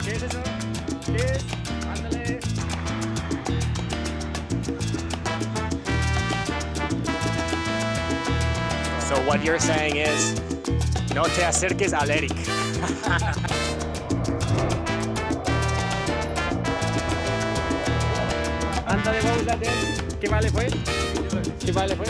Cheers, eso. Cheers. Ándale. So what you're saying is, no te acerques al Eric. Ándale, vamos a ver. ¿Qué vale fue? ¿Qué vale fue?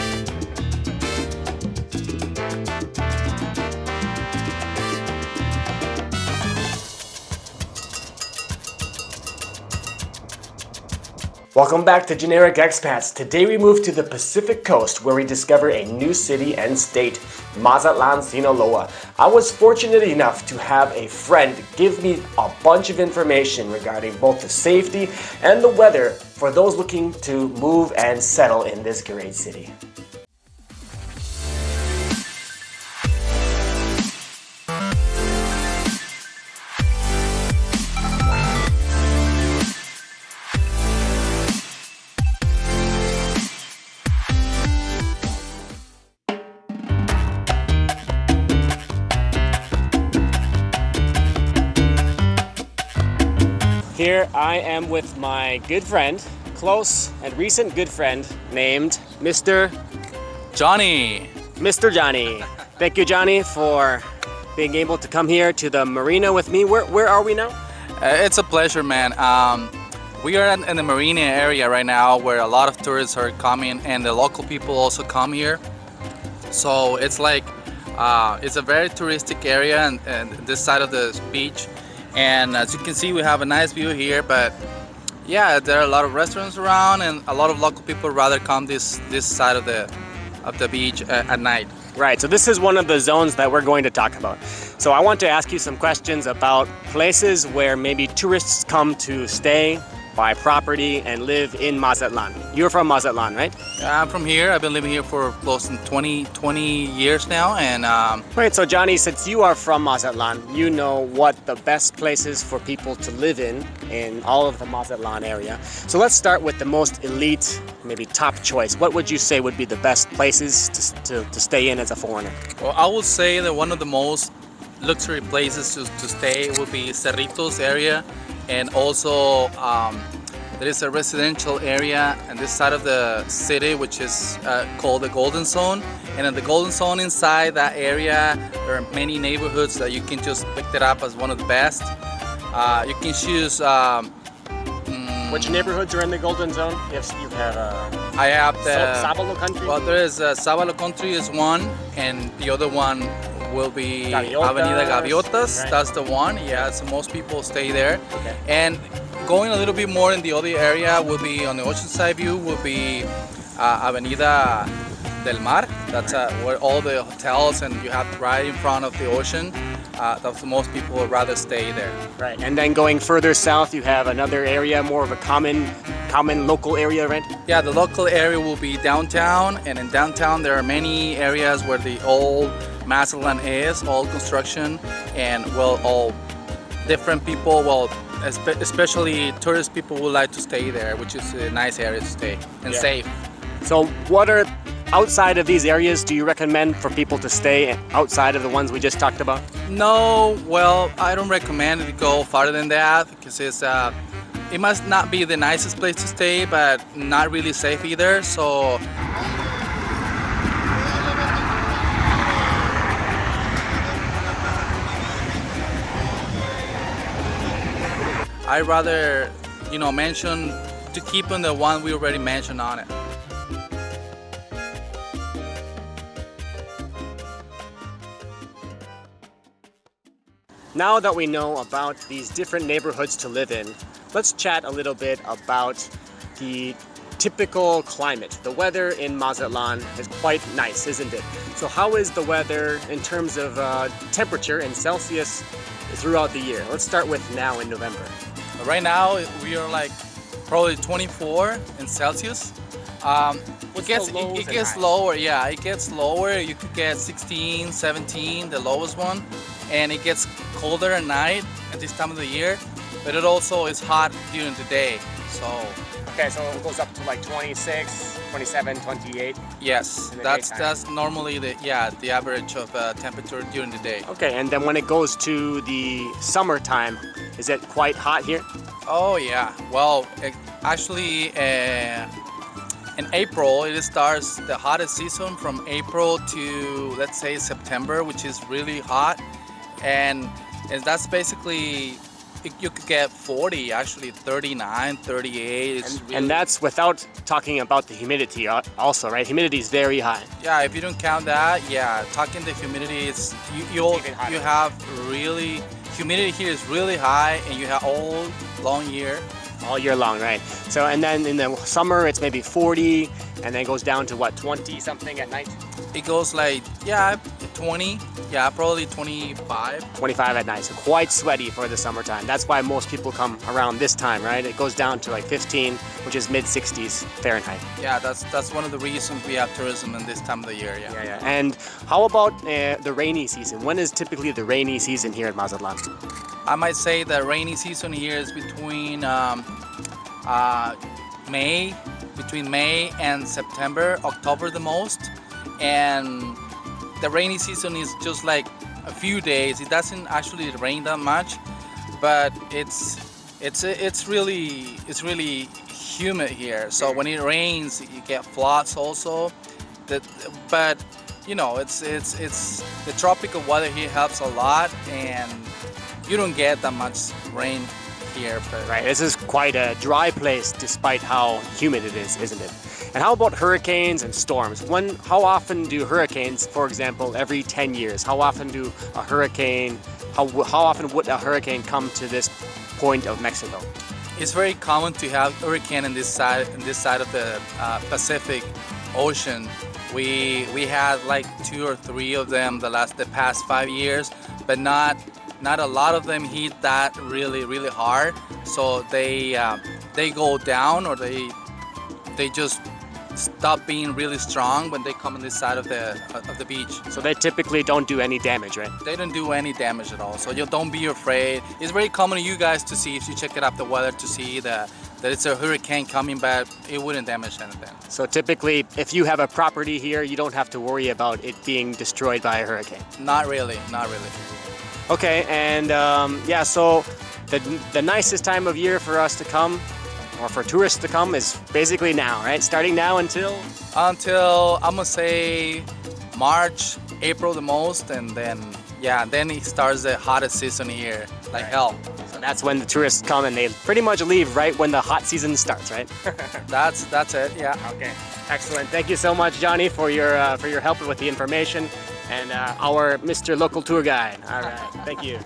Welcome back to Generic Expats. Today we move to the Pacific Coast where we discover a new city and state, Mazatlan, Sinaloa. I was fortunate enough to have a friend give me a bunch of information regarding both the safety and the weather for those looking to move and settle in this great city. Here I am with my good friend, close and recent good friend, named Mr. Johnny. Mr. Johnny. Thank you, Johnny, for being able to come here to the marina with me. Where are we now? It's a pleasure, man. We are in the marina area right now where a lot of tourists are coming and the local people also come here. So it's like, it's a very touristic area and this side of the beach. And as you can see, we have a nice view here, but yeah, there are a lot of restaurants around and a lot of local people rather come this side of the beach at night. Right, so this is one of the zones that we're going to talk about. So I want to ask you some questions about places where maybe tourists come to stay, buy property, and live in Mazatlan. You're from Mazatlan, right? I'm from here. I've been living here for close to 20 years now. And Right, so Johnny, since you are from Mazatlan, you know what the best places for people to live in all of the Mazatlan area. So let's start with the most elite, maybe top choice. What would you say would be the best places to stay in as a foreigner? well, I would say that one of the most luxury places to stay would be Cerritos area. And also there is a residential area on this side of the city which is called the Golden Zone. And in the Golden Zone inside that area there are many neighborhoods that you can just pick it up as one of the best. You can choose Which neighborhoods are in the Golden Zone? You have I have the Sabalo Country? well, there is Sabalo Country is one, and the other one will be Gaviotas. Avenida Gaviotas. Right. That's the one. Yeah, so most people stay there. Okay. And going a little bit more in the other area will be on the oceanside view will be Avenida del Mar. That's where all the hotels and you have right in front of the ocean. That's most people would rather stay there. Right, and then going further south, you have another area, more of a common local area, right? Yeah, the local area will be downtown, and in downtown there are many areas where the old Mazatlan is, old construction, and well, all different people, well, especially tourist people would like to stay there, which is a nice area to stay and Yeah. safe. So what are, outside of these areas, do you recommend for people to stay outside of the ones we just talked about? No, well, I don't recommend to go farther than that because it must not be the nicest place to stay, but not really safe either. So I rather, mention to keep on the one we already mentioned on it. Now that we know about these different neighborhoods to live in, let's chat a little bit about the typical climate. The weather in Mazatlan is quite nice, isn't it? So how is the weather in terms of temperature in Celsius throughout the year? Let's start with now in November. Right now we are like probably 24 in Celsius. It gets lows and it gets highs? lower. Yeah, it gets lower. You could get 16, 17, the lowest one. and it gets colder at night at this time of the year, but it also is hot during the day. So Okay, so it goes up to like 26, 27, 28. yes, In the that's daytime. that's normally the average of temperature during the day. Okay, and then when it goes to the summertime, is it quite hot here? Oh yeah. Well, actually, in April it starts the hottest season from April to, let's say, September, which is really hot, and that's basically you could get 40, actually 39, 38. It's really, And that's without talking about the humidity also, right? Humidity is very high. yeah. If you don't count that, yeah, talking the humidity, it's even hotter. you have really humidity here is really high, and you have all long year. All year long, right? So, and then in the summer it's maybe 40, and then it goes down to what, 20 something at night? It goes like, yeah, 20, yeah, probably 25. 25 at night, so quite sweaty for the summertime. That's why most people come around this time, right? It goes down to like 15, which is mid 60s Fahrenheit. Yeah, that's one of the reasons we have tourism in this time of the year. Yeah. Yeah. And how about the rainy season? When is typically the rainy season here at Mazatlan? I might say the rainy season here is between May and September, October the most, and the rainy season is just like a few days. It doesn't actually rain that much, but it's really humid here. So when it rains, you get floods also. But you know, it's the tropical weather here helps a lot, and you don't get that much rain here. But Right, this is quite a dry place despite how humid it is, isn't it? And how about hurricanes and storms? How often do hurricanes, for example, every 10 years, how often would a hurricane come to this point of Mexico? it's very common to have hurricane in this side of the Pacific Ocean. We had like 2 or 3 of them the past 5 years, but not a lot of them hit that really hard. So they go down, or they just stop being really strong when they come on this side of the beach. So they typically don't do any damage, right? They don't do any damage at all. So you don't be afraid. It's very common to you guys to see, if you check it up the weather, to see that it's a hurricane coming, but it wouldn't damage anything. So typically, if you have a property here, you don't have to worry about it being destroyed by a hurricane. Not really. Okay, and yeah, so the nicest time of year for us to come, or for tourists to come, is basically now, right? Starting now until Until I'm gonna say March, April the most, and then it starts the hottest season here, like hell. so that's when the tourists come, and they pretty much leave right when the hot season starts, right? That's it. Yeah. Okay, excellent. Thank you so much, Johnny, for your help with the information, and our Mr. Local Tour Guide. All right, thank you.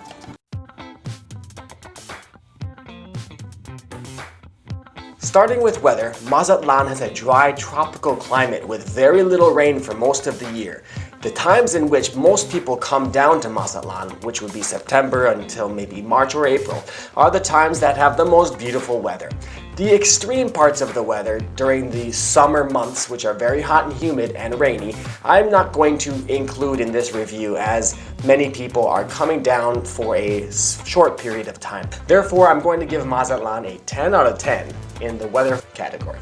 Starting with weather, Mazatlan has a dry tropical climate with very little rain for most of the year. The times in which most people come down to Mazatlan, which would be September until maybe March or April, are the times that have the most beautiful weather. The extreme parts of the weather during the summer months, which are very hot and humid and rainy, I'm not going to include in this review, as many people are coming down for a short period of time. Therefore, I'm going to give Mazatlan a 10 out of 10 in the weather category.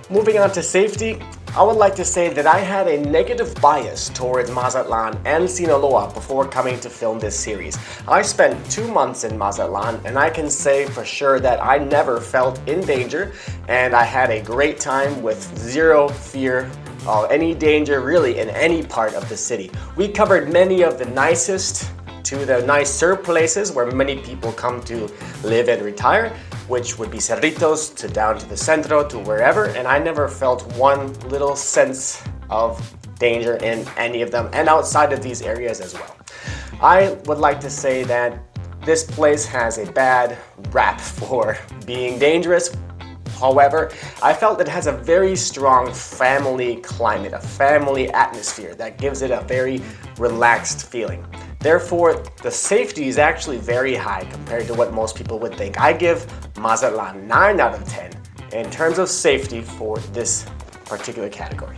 Moving on to safety, I would like to say that I had a negative bias towards Mazatlan and Sinaloa before coming to film this series. I spent 2 months in Mazatlan, and I can say for sure that I never felt in danger, and I had a great time with zero fear of any danger really in any part of the city. We covered many of the nicest to the nicer places where many people come to live and retire, which would be Cerritos to down to the Centro to wherever, and I never felt one little sense of danger in any of them, and outside of these areas as well. I would like to say that this place has a bad rap for being dangerous. However, I felt it has a very strong family climate, a family atmosphere that gives it a very relaxed feeling. Therefore, the safety is actually very high compared to what most people would think. I give Mazatlan 9 out of 10 in terms of safety for this particular category.